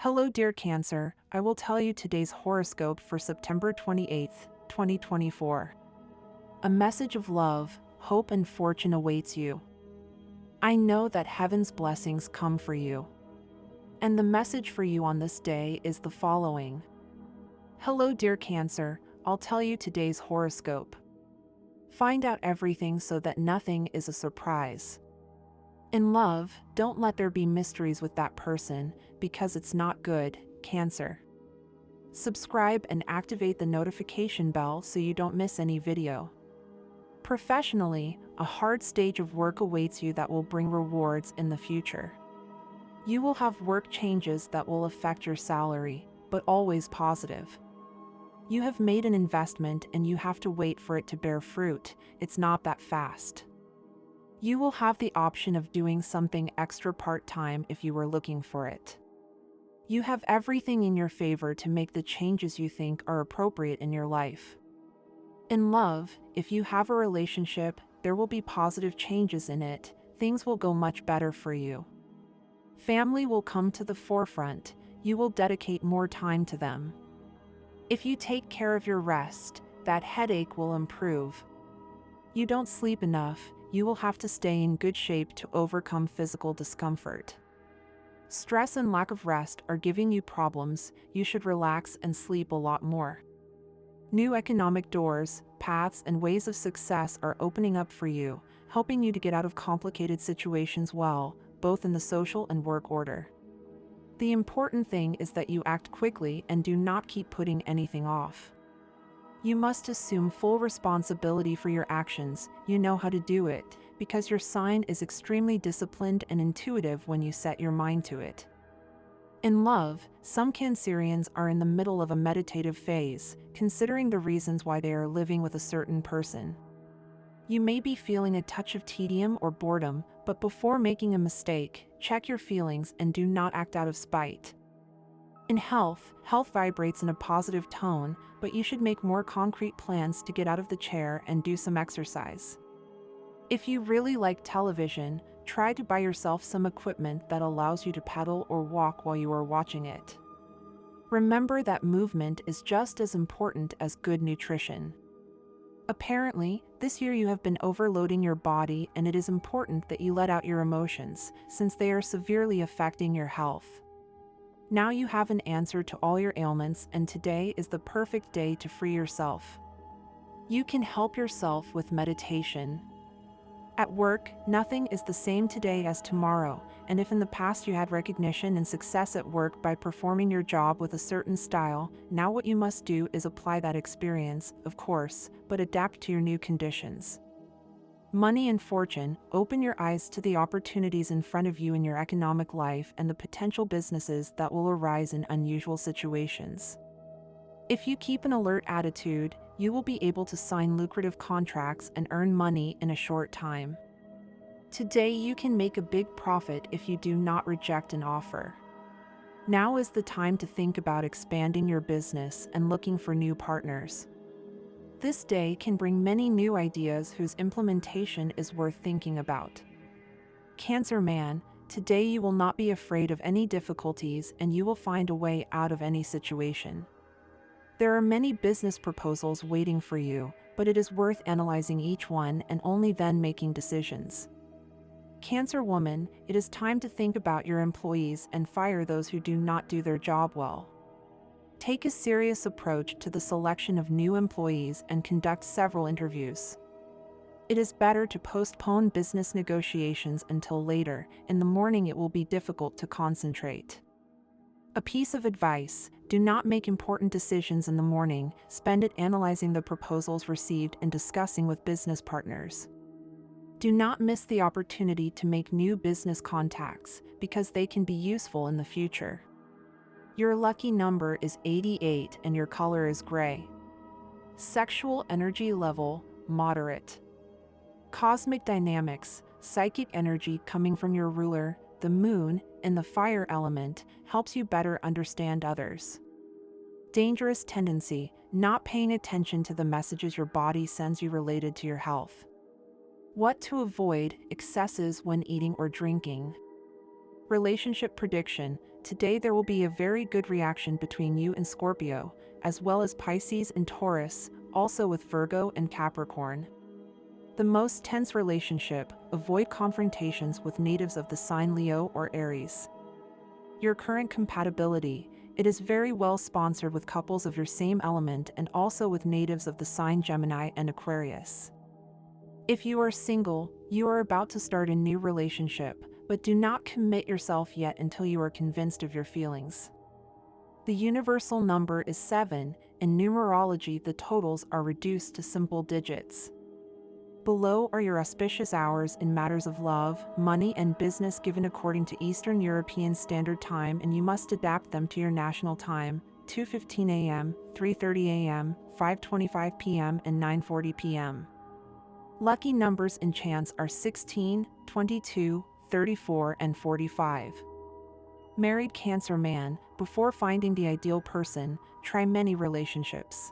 Hello, dear Cancer. I will tell you today's horoscope for September 28th, 2024. A message of love, hope, and fortune awaits you. I know that heaven's blessings come for you. And the message for you on this day is the following. Hello, dear Cancer. I'll tell you today's horoscope. Find out everything so that nothing is a surprise. In love, don't let there be mysteries with that person, because it's not good, Cancer. Subscribe and activate the notification bell so you don't miss any video. Professionally, a hard stage of work awaits you that will bring rewards in the future. You will have work changes that will affect your salary, but always positive. You have made an investment and you have to wait for it to bear fruit. It's not that fast. You will have the option of doing something extra part-time if you were looking for it. You have everything in your favor to make the changes you think are appropriate in your life. In love, if you have a relationship, there will be positive changes in it. Things will go much better for you. Family will come to the forefront. You will dedicate more time to them. If you take care of your rest, that headache will improve. You don't sleep enough. You will have to stay in good shape to overcome physical discomfort. Stress and lack of rest are giving you problems. You should relax and sleep a lot more. New economic doors, paths, and ways of success are opening up for you, helping you to get out of complicated situations well, both in the social and work order. The important thing is that you act quickly and do not keep putting anything off. You must assume full responsibility for your actions. You know how to do it, because your sign is extremely disciplined and intuitive when you set your mind to it. In love, some Cancerians are in the middle of a meditative phase, considering the reasons why they are living with a certain person. You may be feeling a touch of tedium or boredom, but before making a mistake, check your feelings and do not act out of spite. In health vibrates in a positive tone, but you should make more concrete plans to get out of the chair and do some exercise. If you really like television, try to buy yourself some equipment that allows you to pedal or walk while you are watching it. Remember that movement is just as important as good nutrition. Apparently, this year you have been overloading your body, and it is important that you let out your emotions, since they are severely affecting your health. Now you have an answer to all your ailments, and today is the perfect day to free yourself. You can help yourself with meditation. At work, nothing is the same today as tomorrow, and if in the past you had recognition and success at work by performing your job with a certain style, now what you must do is apply that experience, of course, but adapt to your new conditions. Money and fortune, open your eyes to the opportunities in front of you in your economic life and the potential businesses that will arise in unusual situations. If you keep an alert attitude, you will be able to sign lucrative contracts and earn money in a short time. Today you can make a big profit if you do not reject an offer. Now is the time to think about expanding your business and looking for new partners. This day can bring many new ideas whose implementation is worth thinking about. Cancer man, today you will not be afraid of any difficulties and you will find a way out of any situation. There are many business proposals waiting for you, but it is worth analyzing each one and only then making decisions. Cancer woman, it is time to think about your employees and fire those who do not do their job well. Take a serious approach to the selection of new employees and conduct several interviews. It is better to postpone business negotiations until later. In the morning it will be difficult to concentrate. A piece of advice: do not make important decisions in the morning, spend it analyzing the proposals received and discussing with business partners. Do not miss the opportunity to make new business contacts, because they can be useful in the future. Your lucky number is 88 and your color is gray. Sexual energy level, moderate. Cosmic dynamics, psychic energy coming from your ruler, the moon, in the fire element, helps you better understand others. Dangerous tendency, not paying attention to the messages your body sends you related to your health. What to avoid: excesses when eating or drinking. Relationship prediction: Today there will be a very good reaction between you and Scorpio, as well as Pisces and Taurus, also with Virgo and Capricorn. The most tense relationship, avoid confrontations with natives of the sign Leo or Aries. Your current compatibility, it is very well sponsored with couples of your same element and also with natives of the sign Gemini and Aquarius. If you are single, you are about to start a new relationship, but do not commit yourself yet until you are convinced of your feelings. The universal number is 7, in numerology the totals are reduced to simple digits. Below are your auspicious hours in matters of love, money and business given according to Eastern European Standard Time, and you must adapt them to your national time: 2:15 a.m., 3:30 a.m., 5:25 p.m. and 9:40 p.m. Lucky numbers in chance are 16, 22, 34 and 45. Married Cancer man, before finding the ideal person, try many relationships.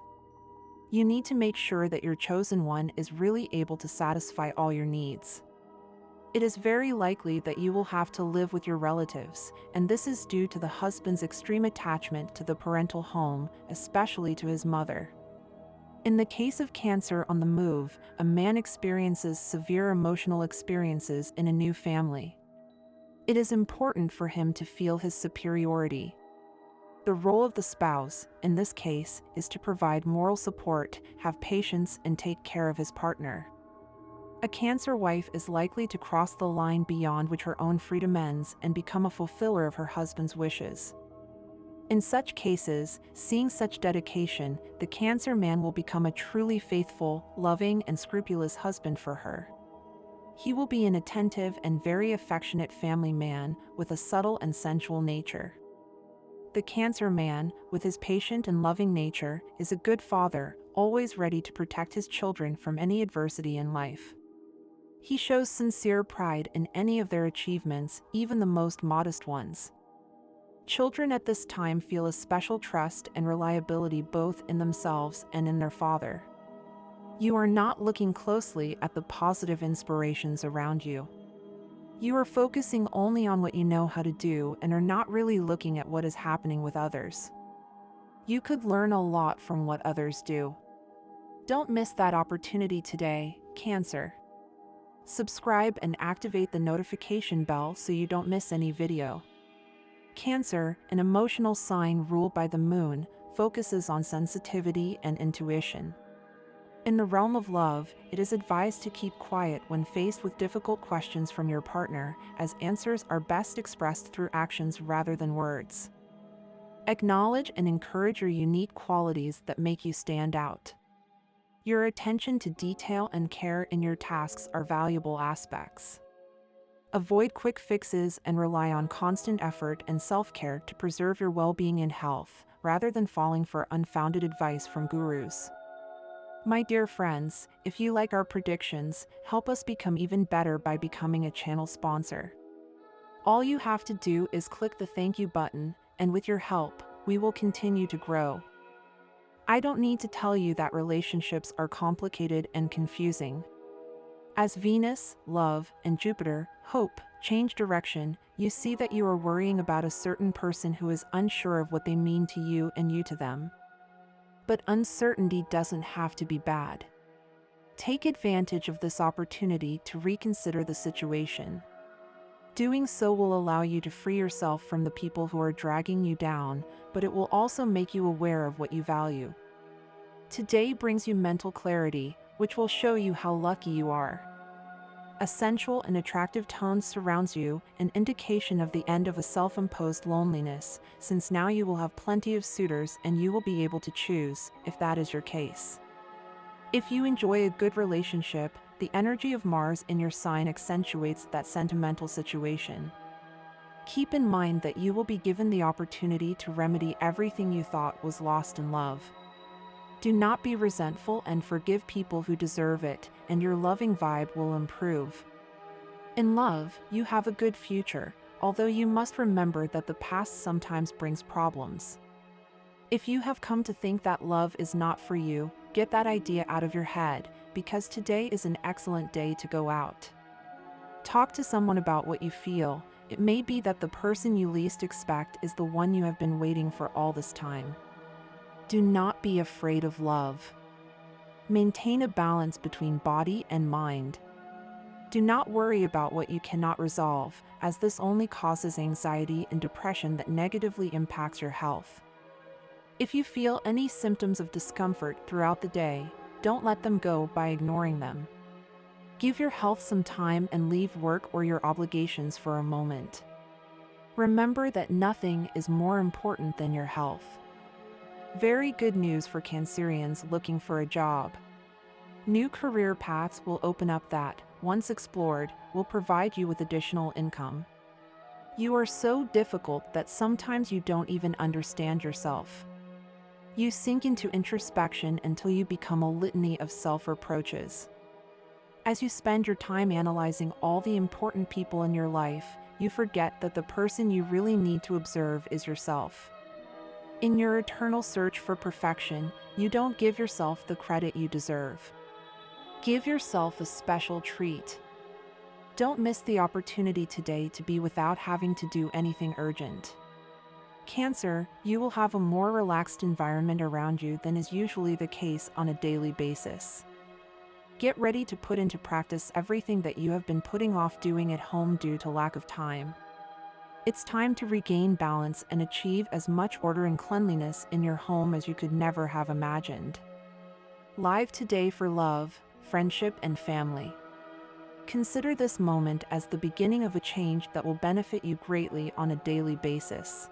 You need to make sure that your chosen one is really able to satisfy all your needs. It is very likely that you will have to live with your relatives, and this is due to the husband's extreme attachment to the parental home, especially to his mother. In the case of Cancer on the move, a man experiences severe emotional experiences in a new family. It is important for him to feel his superiority. The role of the spouse, in this case, is to provide moral support, have patience, and take care of his partner. A Cancer wife is likely to cross the line beyond which her own freedom ends and become a fulfiller of her husband's wishes. In such cases, seeing such dedication, the Cancer man will become a truly faithful, loving, and scrupulous husband for her. He will be an attentive and very affectionate family man with a subtle and sensual nature. The Cancer man, with his patient and loving nature, is a good father, always ready to protect his children from any adversity in life. He shows sincere pride in any of their achievements, even the most modest ones. Children at this time feel a special trust and reliability both in themselves and in their father. You are not looking closely at the positive inspirations around you. You are focusing only on what you know how to do and are not really looking at what is happening with others. You could learn a lot from what others do. Don't miss that opportunity today, Cancer. Subscribe and activate the notification bell so you don't miss any video. Cancer, an emotional sign ruled by the moon, focuses on sensitivity and intuition. In the realm of love, it is advised to keep quiet when faced with difficult questions from your partner, as answers are best expressed through actions rather than words. Acknowledge and encourage your unique qualities that make you stand out. Your attention to detail and care in your tasks are valuable aspects. Avoid quick fixes and rely on constant effort and self-care to preserve your well-being and health, rather than falling for unfounded advice from gurus. My dear friends, if you like our predictions, help us become even better by becoming a channel sponsor. All you have to do is click the thank you button, and with your help, we will continue to grow. I don't need to tell you that relationships are complicated and confusing. As Venus, love, and Jupiter, hope, change direction, you see that you are worrying about a certain person who is unsure of what they mean to you and you to them. But uncertainty doesn't have to be bad. Take advantage of this opportunity to reconsider the situation. Doing so will allow you to free yourself from the people who are dragging you down, but it will also make you aware of what you value. Today brings you mental clarity, which will show you how lucky you are. A sensual and attractive tone surrounds you, an indication of the end of a self-imposed loneliness, since now you will have plenty of suitors and you will be able to choose, if that is your case. If you enjoy a good relationship, the energy of Mars in your sign accentuates that sentimental situation. Keep in mind that you will be given the opportunity to remedy everything you thought was lost in love. Do not be resentful and forgive people who deserve it, and your loving vibe will improve. In love, you have a good future, although you must remember that the past sometimes brings problems. If you have come to think that love is not for you, get that idea out of your head, because today is an excellent day to go out. Talk to someone about what you feel, It may be that the person you least expect is the one you have been waiting for all this time. Do not be afraid of love. Maintain a balance between body and mind. Do not worry about what you cannot resolve, as this only causes anxiety and depression that negatively impacts your health. If you feel any symptoms of discomfort throughout the day, don't let them go by ignoring them. Give your health some time and leave work or your obligations for a moment. Remember that nothing is more important than your health. Very good news for Cancerians looking for a job. New career paths will open up that, once explored, will provide you with additional income. You are so difficult that sometimes you don't even understand yourself. You sink into introspection until you become a litany of self-reproaches. As you spend your time analyzing all the important people in your life, you forget that the person you really need to observe is yourself. In your eternal search for perfection, you don't give yourself the credit you deserve. Give yourself a special treat. Don't miss the opportunity today to be without having to do anything urgent. Cancer, you will have a more relaxed environment around you than is usually the case on a daily basis. Get ready to put into practice everything that you have been putting off doing at home due to lack of time. It's time to regain balance and achieve as much order and cleanliness in your home as you could never have imagined. Live today for love, friendship, and family. Consider this moment as the beginning of a change that will benefit you greatly on a daily basis.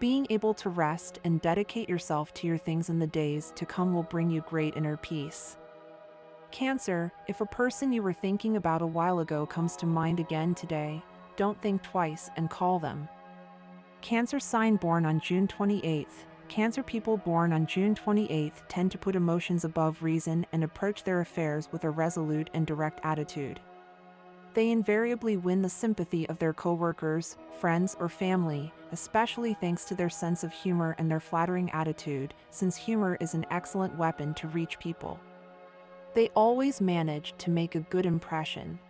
Being able to rest and dedicate yourself to your things in the days to come will bring you great inner peace. Cancer, if a person you were thinking about a while ago comes to mind again today, don't think twice and call them. Cancer sign born on June 28th. Cancer people born on June 28th tend to put emotions above reason and approach their affairs with a resolute and direct attitude. They invariably win the sympathy of their coworkers, friends, or family, especially thanks to their sense of humor and their flattering attitude, since humor is an excellent weapon to reach people. They always manage to make a good impression.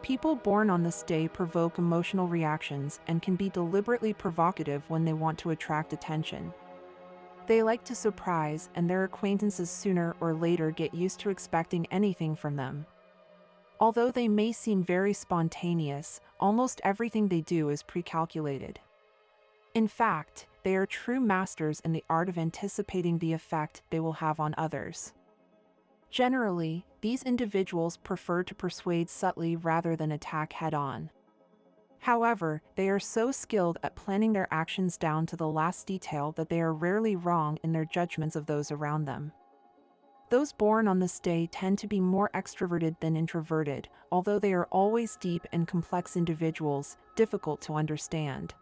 People born on this day provoke emotional reactions and can be deliberately provocative when they want to attract attention. They like to surprise, and their acquaintances sooner or later get used to expecting anything from them. Although they may seem very spontaneous, almost everything they do is pre-calculated. In fact, they are true masters in the art of anticipating the effect they will have on others. Generally, these individuals prefer to persuade subtly rather than attack head-on. However, they are so skilled at planning their actions down to the last detail that they are rarely wrong in their judgments of those around them. Those born on this day tend to be more extroverted than introverted, although they are always deep and complex individuals, difficult to understand.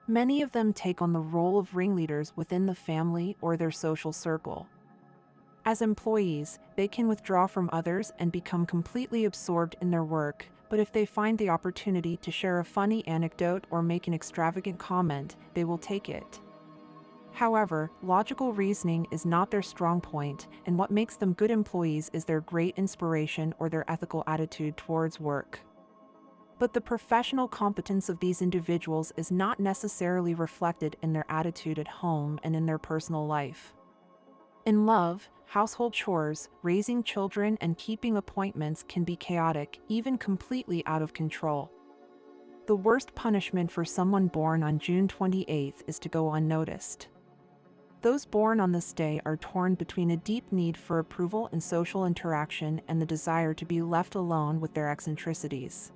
Many of them take on the role of ringleaders within the family or their social circle. As employees, they can withdraw from others and become completely absorbed in their work, but if they find the opportunity to share a funny anecdote or make an extravagant comment, they will take it. However, logical reasoning is not their strong point, and what makes them good employees is their great inspiration or their ethical attitude towards work. But the professional competence of these individuals is not necessarily reflected in their attitude at home and in their personal life. In love, household chores, raising children, and keeping appointments can be chaotic, even completely out of control. The worst punishment for someone born on June 28th is to go unnoticed. Those born on this day are torn between a deep need for approval and social interaction and the desire to be left alone with their eccentricities.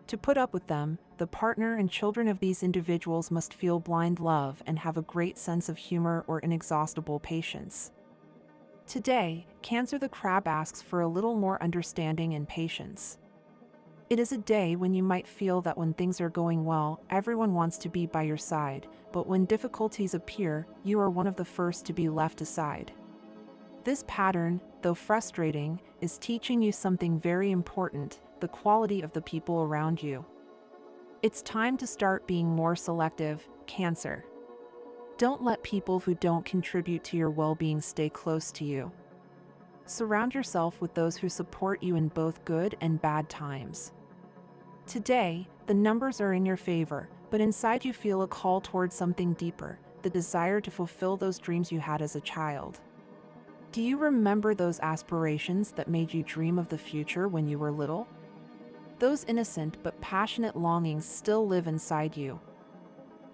To put up with them, the partner and children of these individuals must feel blind love and have a great sense of humor or inexhaustible patience. Today, Cancer the Crab asks for a little more understanding and patience. It is a day when you might feel that when things are going well, everyone wants to be by your side, but when difficulties appear, you are one of the first to be left aside. This pattern, though frustrating, is teaching you something very important: the quality of the people around you. It's time to start being more selective, Cancer. Don't let people who don't contribute to your well-being stay close to you. Surround yourself with those who support you in both good and bad times. Today, the numbers are in your favor, but inside you feel a call towards something deeper, the desire to fulfill those dreams you had as a child. Do you remember those aspirations that made you dream of the future when you were little? Those innocent but passionate longings still live inside you.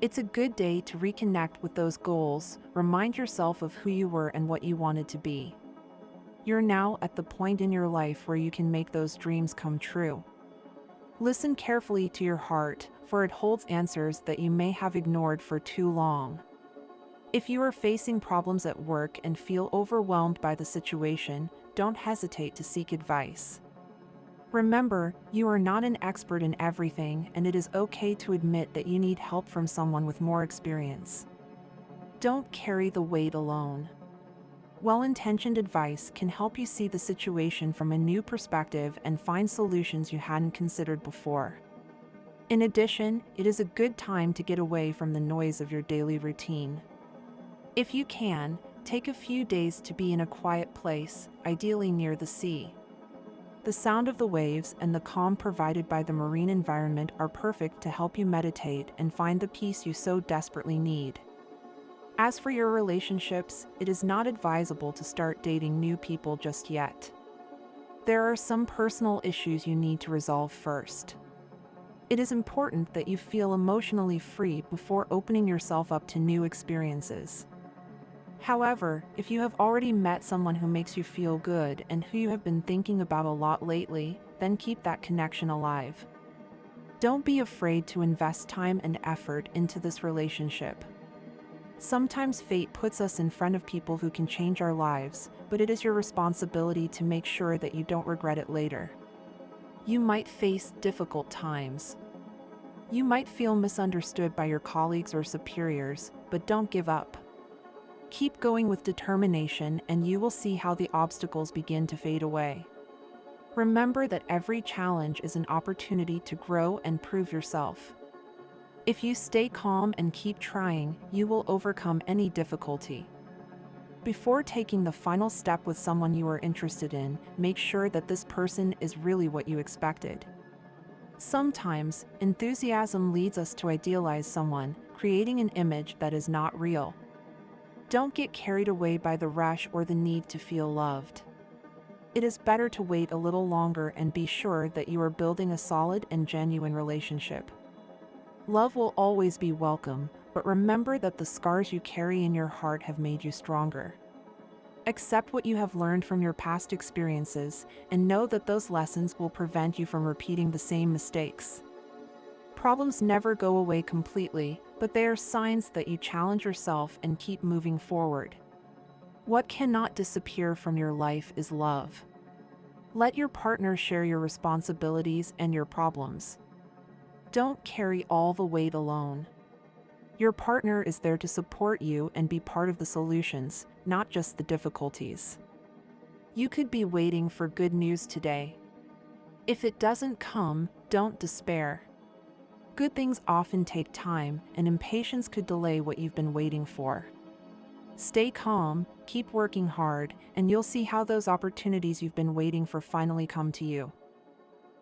It's a good day to reconnect with those goals, remind yourself of who you were and what you wanted to be. You're now at the point in your life where you can make those dreams come true. Listen carefully to your heart, for it holds answers that you may have ignored for too long. If you are facing problems at work and feel overwhelmed by the situation, don't hesitate to seek advice. Remember, you are not an expert in everything, and it is okay to admit that you need help from someone with more experience. Don't carry the weight alone. Well-intentioned advice can help you see the situation from a new perspective and find solutions you hadn't considered before. In addition, it is a good time to get away from the noise of your daily routine. If you can, take a few days to be in a quiet place, ideally near the sea. The sound of the waves and the calm provided by the marine environment are perfect to help you meditate and find the peace you so desperately need. As for your relationships, it is not advisable to start dating new people just yet. There are some personal issues you need to resolve first. It is important that you feel emotionally free before opening yourself up to new experiences. However, if you have already met someone who makes you feel good and who you have been thinking about a lot lately, then keep that connection alive. Don't be afraid to invest time and effort into this relationship. Sometimes fate puts us in front of people who can change our lives, but it is your responsibility to make sure that you don't regret it later. You might face difficult times. You might feel misunderstood by your colleagues or superiors, but don't give up. Keep going with determination and you will see how the obstacles begin to fade away. Remember that every challenge is an opportunity to grow and prove yourself. If you stay calm and keep trying, you will overcome any difficulty. Before taking the final step with someone you are interested in, make sure that this person is really what you expected. Sometimes, enthusiasm leads us to idealize someone, creating an image that is not real. Don't get carried away by the rush or the need to feel loved. It is better to wait a little longer and be sure that you are building a solid and genuine relationship. Love will always be welcome, but remember that the scars you carry in your heart have made you stronger. Accept what you have learned from your past experiences and know that those lessons will prevent you from repeating the same mistakes. Problems never go away completely, but they are signs that you challenge yourself and keep moving forward. What cannot disappear from your life is love. Let your partner share your responsibilities and your problems. Don't carry all the weight alone. Your partner is there to support you and be part of the solutions, not just the difficulties. You could be waiting for good news today. If it doesn't come, don't despair. Good things often take time, and impatience could delay what you've been waiting for. Stay calm, keep working hard, and you'll see how those opportunities you've been waiting for finally come to you.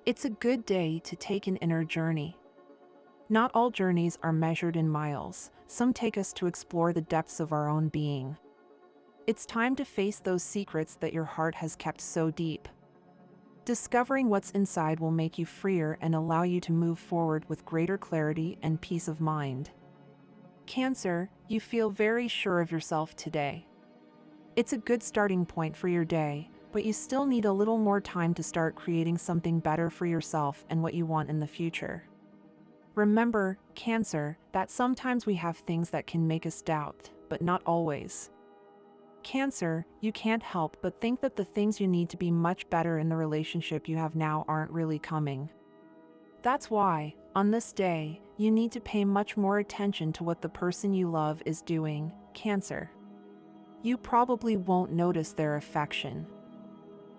It's a good day to take an inner journey. Not all journeys are measured in miles. Some take us to explore the depths of our own being. It's time to face those secrets that your heart has kept so deep. Discovering what's inside will make you freer and allow you to move forward with greater clarity and peace of mind. Cancer, you feel very sure of yourself today. It's a good starting point for your day, but you still need a little more time to start creating something better for yourself and what you want in the future. Remember, Cancer, that sometimes we have things that can make us doubt, but not always. Cancer, you can't help but think that the things you need to be much better in the relationship you have now aren't really coming. That's why, on this day, you need to pay much more attention to what the person you love is doing, Cancer. You probably won't notice their affection.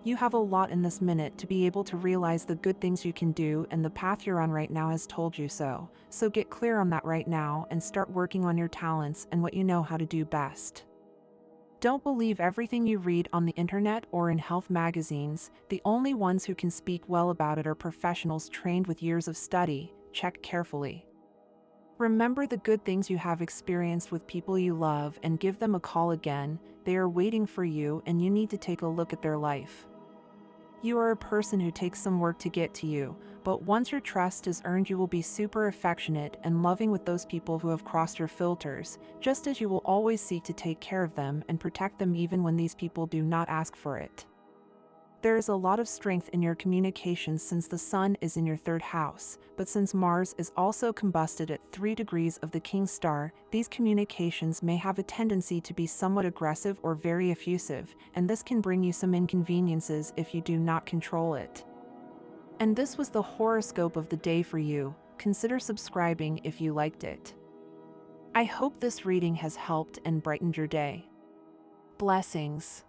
You have a lot in this minute to be able to realize the good things you can do, and the path you're on right now has told you so. So get clear on that right now and start working on your talents and what you know how to do best. Don't believe everything you read on the internet or in health magazines. The only ones who can speak well about it are professionals trained with years of study. Check carefully. Remember the good things you have experienced with people you love and give them a call again. They are waiting for you and you need to take a look at their life. You are a person who takes some work to get to you, but once your trust is earned, you will be super affectionate and loving with those people who have crossed your filters, just as you will always seek to take care of them and protect them even when these people do not ask for it. There is a lot of strength in your communications since the Sun is in your third house, but since Mars is also combusted at 3 degrees of the King's star, these communications may have a tendency to be somewhat aggressive or very effusive, and this can bring you some inconveniences if you do not control it. And this was the horoscope of the day for you. Consider subscribing if you liked it. I hope this reading has helped and brightened your day. Blessings.